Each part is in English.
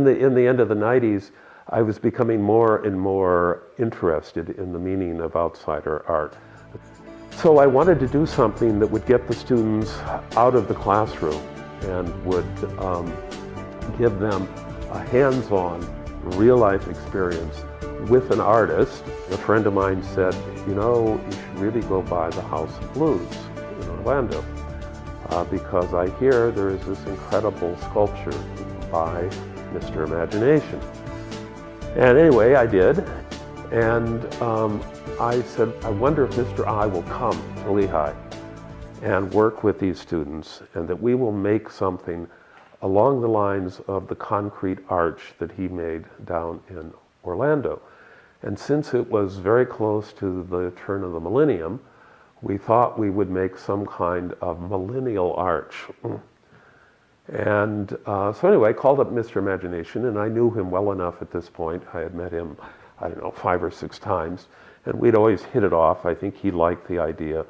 in the end of the 90s, I was becoming more and more interested in the meaning of outsider art. So I wanted to do something that would get the students out of the classroom and would give them a hands-on, real-life experience with an artist. A friend of mine said, you know, you should really go by the House of Blues in Orlando because I hear there is this incredible sculpture by Mr. Imagination. And anyway, I did. And I said, I wonder if Mr. I will come to Lehigh and work with these students and that we will make something along the lines of the concrete arch that he made down in Orlando. And since it was very close to the turn of the millennium, we thought we would make some kind of millennial arch. And so anyway, I called up Mr. Imagination, and I knew him well enough at this point. I had met him, I don't know, 5 or 6 times, and we'd always hit it off. I think he liked the idea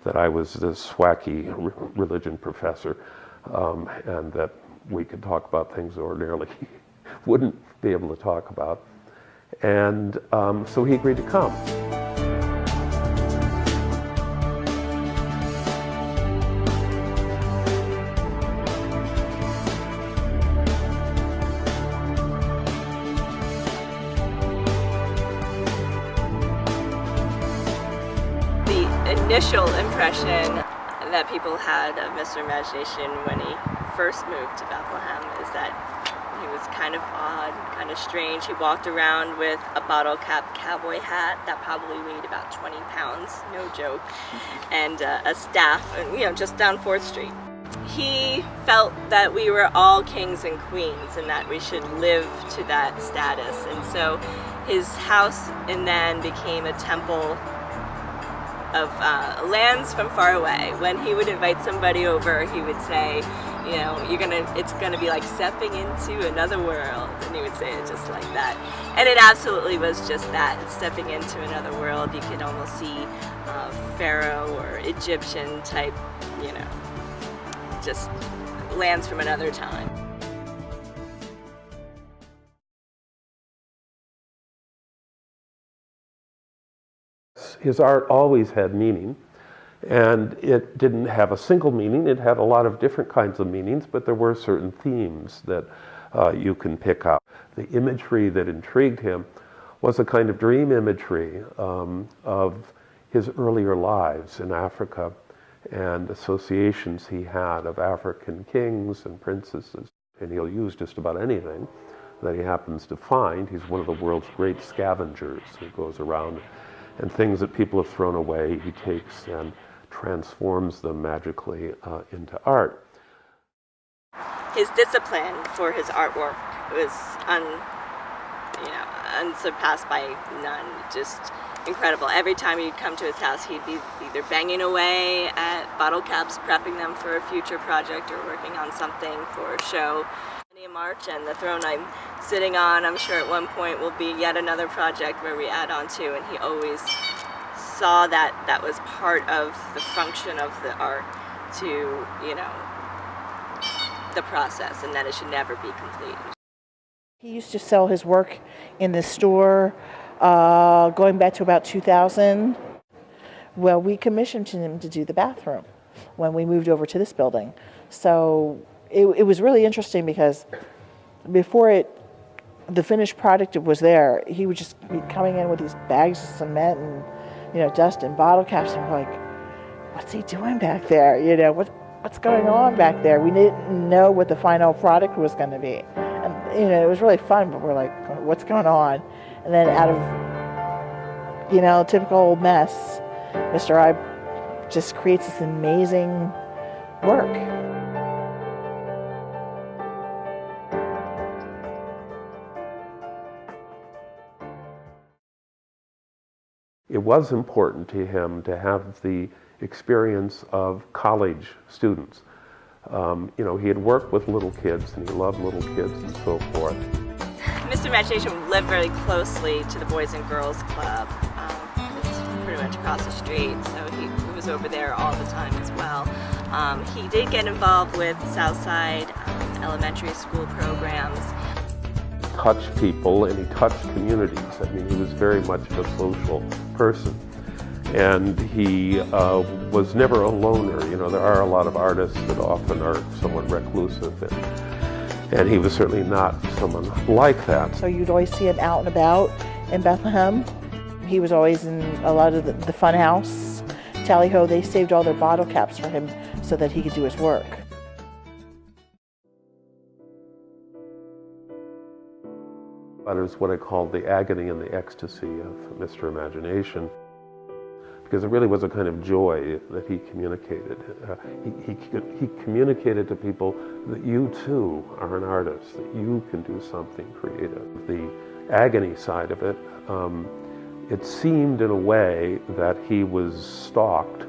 that I was this wacky religion professor, and that we could talk about things ordinarily he wouldn't be able to talk about. And so he agreed to come. Initial impression that people had of Mr. Imagination when he first moved to Bethlehem is that he was kind of odd, kind of strange. He walked around with a bottle cap cowboy hat that probably weighed about 20 pounds, no joke, and a staff, you know, just down 4th Street. He felt that we were all kings and queens and that we should live to that status. And so his house and then became a temple of lands from far away. When he would invite somebody over, he would say, you know, it's gonna be like stepping into another world, and he would say it just like that. And it absolutely was just that. It's stepping into another world. You could almost see Pharaoh or Egyptian type, you know, just lands from another time. His art always had meaning, and it didn't have a single meaning. It had a lot of different kinds of meanings, but there were certain themes that you can pick up. The imagery that intrigued him was a kind of dream imagery of his earlier lives in Africa and associations he had of African kings and princesses. And he'll use just about anything that he happens to find. He's one of the world's great scavengers who goes around, and things that people have thrown away, he takes and transforms them magically into art. His discipline for his artwork was unsurpassed by none. Just incredible. Every time you'd come to his house, he'd be either banging away at bottle caps, prepping them for a future project, or working on something for a show. March, and the throne I'm sitting on, I'm sure at one point will be yet another project where we add on to, and he always saw that that was part of the function of the art to, you know, the process, and that it should never be complete. He used to sell his work in the store going back to about 2000. Well, we commissioned him to do the bathroom when we moved over to this building. So it was really interesting because before the finished product was there, he would just be coming in with these bags of cement and, you know, dust and bottle caps, and we're like, what's he doing back there? You know, what's going on back there? We didn't know what the final product was going to be. And, you know, it was really fun, but we're like, what's going on? And then out of, you know, typical mess, Mr. I just creates this amazing work. It was important to him to have the experience of college students. You know, he had worked with little kids and he loved little kids and so forth. Mr. Imagination lived very closely to the Boys and Girls Club. It's pretty much across the street, so he was over there all the time as well. He did get involved with Southside elementary school programs. touch people and he touched communities. I mean, he was very much a social person. And he was never a loner. You know, there are a lot of artists that often are somewhat reclusive, and he was certainly not someone like that. So you'd always see him out and about in Bethlehem. He was always in a lot of the fun house. Tally-ho, they saved all their bottle caps for him so that he could do his work. That is what I call the agony and the ecstasy of Mr. Imagination, because it really was a kind of joy that he communicated. He communicated to people that you too are an artist, that you can do something creative. The agony side of it, it seemed in a way that he was stalked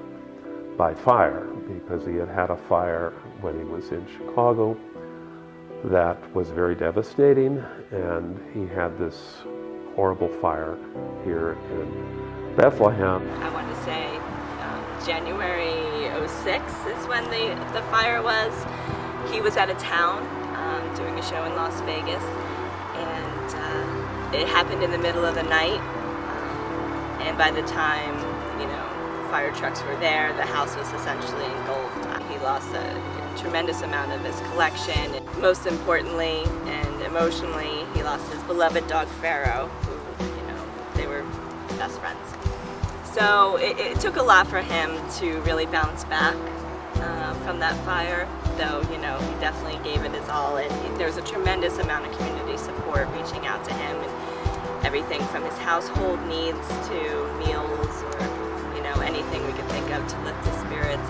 by fire, because he had had a fire when he was in Chicago that was very devastating, and he had this horrible fire here in Bethlehem. I want to say January '06 is when the fire was. He was out of town doing a show in Las Vegas, and it happened in the middle of the night. And by the time, you know, fire trucks were there, the house was essentially engulfed. He lost a tremendous amount of his collection. Most importantly and emotionally, he lost his beloved dog Pharaoh, who, you know, they were best friends. So it took a lot for him to really bounce back from that fire, though, you know, he definitely gave it his all, and there was a tremendous amount of community support reaching out to him, and everything from his household needs to meals or, you know, anything we could think of to lift his spirits.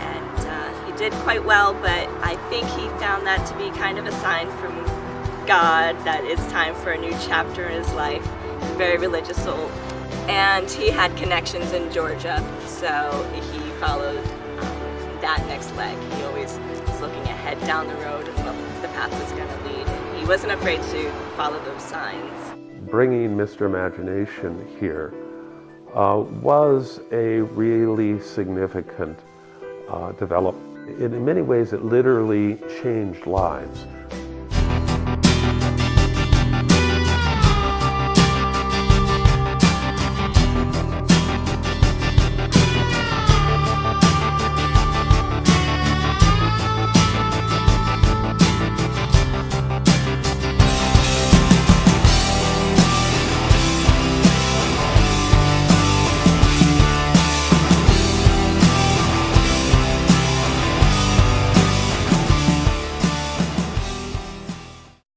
And he did quite well, but I think he found that to be kind of a sign from God that it's time for a new chapter in his life. He's a very religious soul. And he had connections in Georgia, so he followed that next leg. He always was looking ahead down the road and what the path was going to lead. And he wasn't afraid to follow those signs. Bringing Mr. Imagination here was a really significant development. In many ways, it literally changed lives.